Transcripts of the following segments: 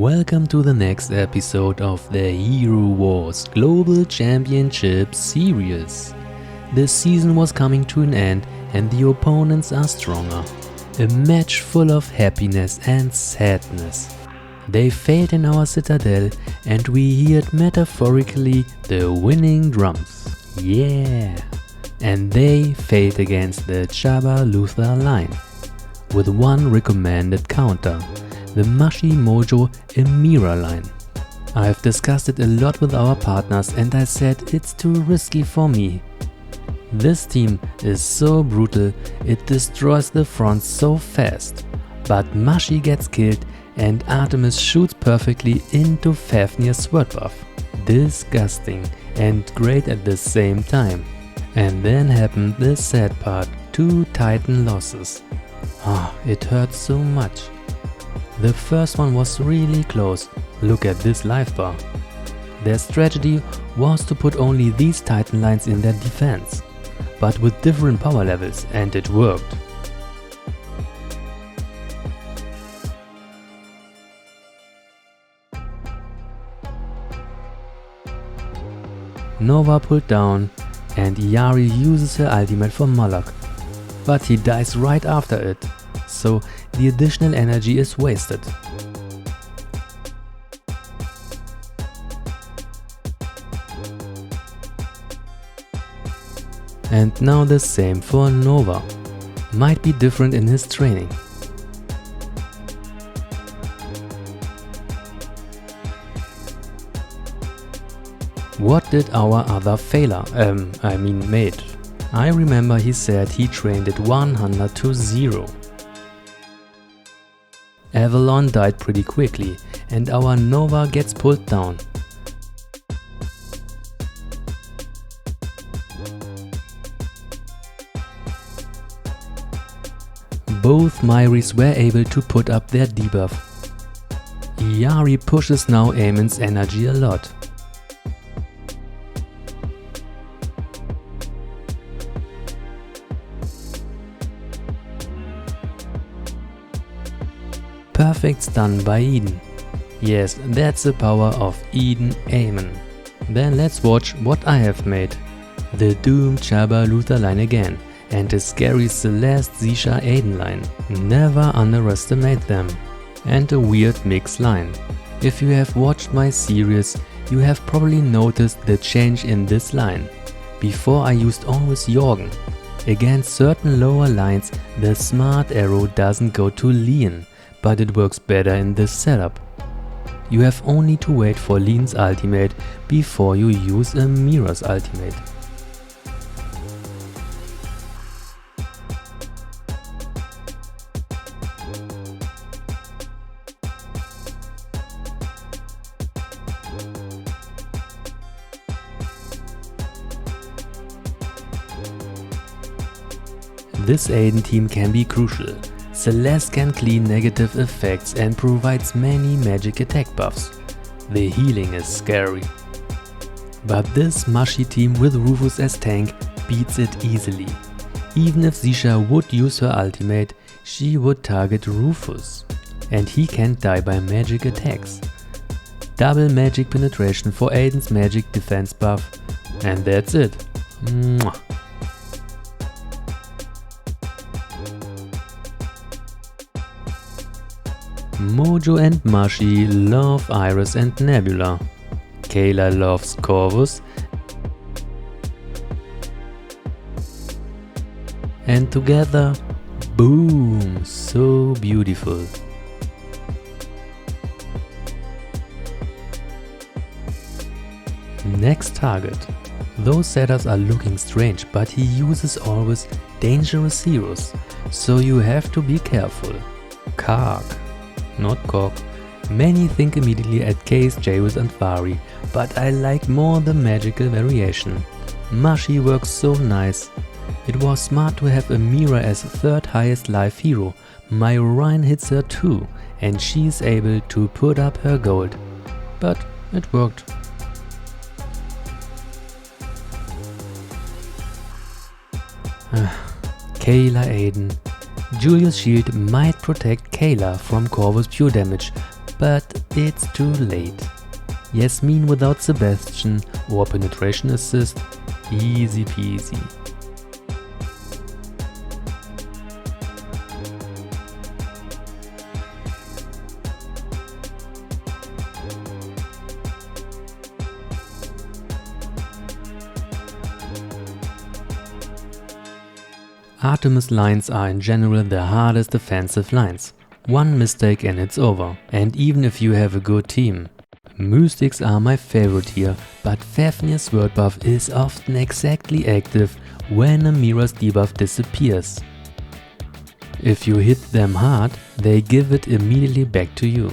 Welcome to the next episode of the Hero Wars Global Championship Series. The season was coming to an end and the opponents are stronger. A match full of happiness and sadness. They failed in our citadel and we heard metaphorically the winning drums. Yeah! And they failed against the Chaba Luther line. With one recommended counter. The Mashi Mojo Emira line. I've discussed it a lot with our partners and I said it's too risky for me. This team is so brutal, it destroys the front so fast. But Mashi gets killed and Artemis shoots perfectly into Fafnir's sword buff. Disgusting and great at the same time. And then happened the sad part, 2 Titan losses. It hurts so much. The first one was really close, look at this life bar. Their strategy was to put only these Titan lines in their defense, but with different power levels, and it worked. Nova pulled down, and Yari uses her ultimate for Malak, but he dies right after it. So the additional energy is wasted. And now the same for Nova. Might be different in his training. What did our other mate? I remember he said he trained it 100 to 0. Avalon died pretty quickly and our Nova gets pulled down. Both Myris were able to put up their debuff. Yari pushes now Aemon's energy a lot. Perfect stun by Eden. Yes, that's the power of Eden Aemon. Then let's watch what I have made. The doomed Chaba Luther line again and the scary Celeste Zisha Aiden line. Never underestimate them. And a weird mix line. If you have watched my series, you have probably noticed the change in this line. Before I used always Jorgen. Against certain lower lines, the smart arrow doesn't go to Leon. But it works better in this setup. You have only to wait for Leon's ultimate before you use Emira's ultimate. This Aiden team can be crucial. Celeste can clean negative effects and provides many magic attack buffs. The healing is scary. But this Mashi team with Rufus as tank beats it easily. Even if Zisha would use her ultimate, she would target Rufus. And he can't die by magic attacks. Double magic penetration for Aiden's magic defense buff. And that's it. Mwah. Mojo and Mashi love Iris and Nebula. Kayla loves Corvus. And together, boom, so beautiful. Next target. Those setups are looking strange, but he uses always dangerous heroes, so you have to be careful. Kark. Not Cock. Many think immediately at Case, Jairus and Vari, but I like more the magical variation. Mashi works so nice. It was smart to have Emira as 3rd highest life hero. My Orion hits her too, and she's able to put up her gold. But it worked. Kayla Aiden. Julius' shield might protect Kayla from Corvus pure damage, but it's too late. Yasmin without Sebastian or penetration assist, easy peasy. Artemis lines are in general the hardest defensive lines. One mistake and it's over, and even if you have a good team. Mystics are my favorite here, but Fafnir's word buff is often exactly active when a mirror's debuff disappears. If you hit them hard, they give it immediately back to you.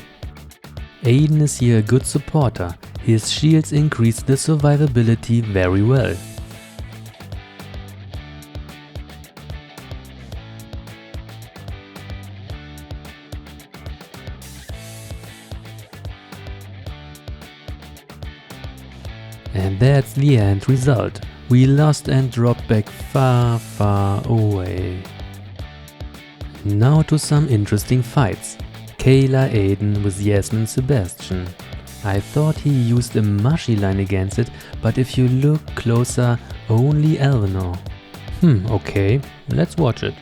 Aiden is here a good supporter, his shields increase the survivability very well. And that's the end result. We lost and dropped back far, far away. Now to some interesting fights. Kayla Aiden with Yasmin Sebastian. I thought he used a mushy line against it, but if you look closer, only Elvenor. Okay, let's watch it.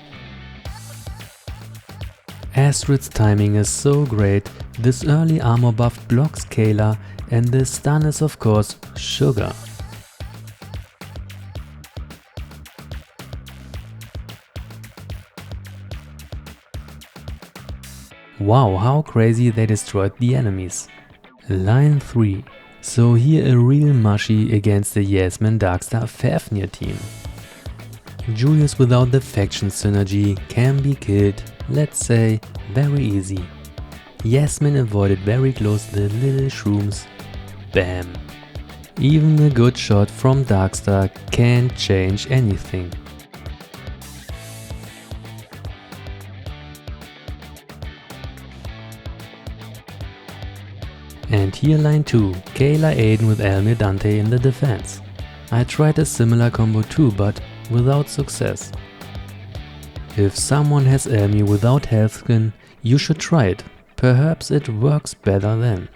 Astrid's timing is so great, this early armor buff blocks Kayla, and the stun is of course Sugar. Wow, how crazy they destroyed the enemies. Line 3. So here a real mushy against the Yasmin Darkstar Fafnir team. Julius without the faction synergy can be killed, let's say, very easy. Yasmin avoided very close the little shrooms. Bam! Even a good shot from Darkstar can't change anything. And here line 2, Kayla Aiden with Elmir Dante in the defense. I tried a similar combo too, but without success. If someone has Elmir without health skin, you should try it. Perhaps it works better then.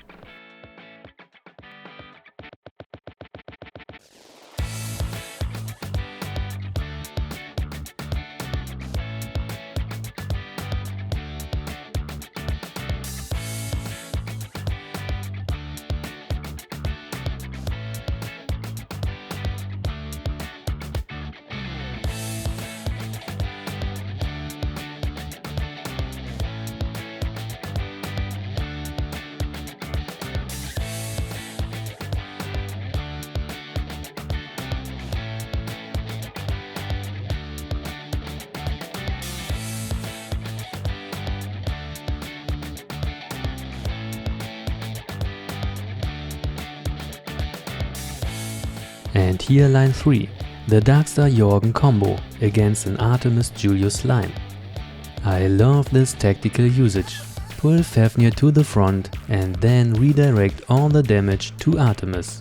And here line 3, the Darkstar Jorgen combo against an Artemis Julius line. I love this tactical usage. Pull Fafnir to the front and then redirect all the damage to Artemis.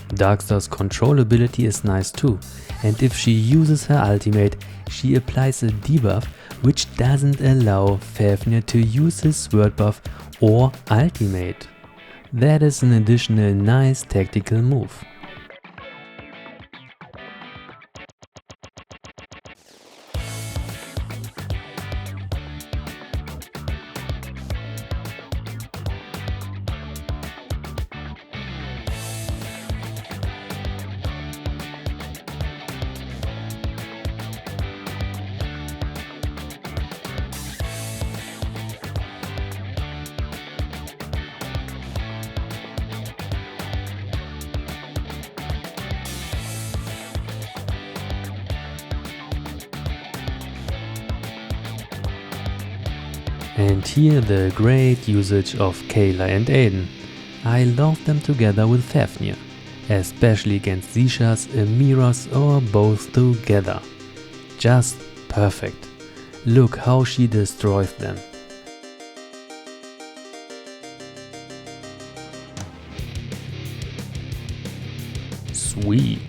Darkstar's controllability is nice too, and if she uses her ultimate, she applies a debuff which doesn't allow Fafnir to use his sword buff or ultimate. That is an additional nice tactical move. And here the great usage of Kayla and Aiden. I love them together with Fafnir, especially against Zishas, Emiras or both together. Just perfect. Look how she destroys them. Sweet.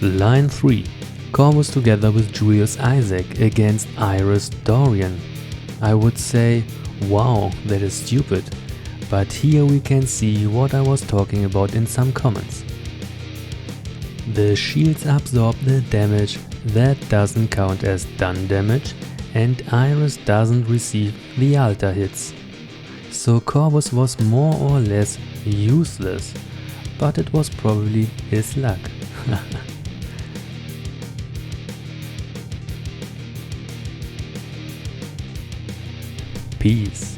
Line 3. Corvus together with Julius Isaac against Iris Dorian. I would say, wow, that is stupid. But here we can see what I was talking about in some comments. The shields absorb the damage that doesn't count as done damage, and Iris doesn't receive the altar hits. So Corvus was more or less useless, but it was probably his luck. Peace.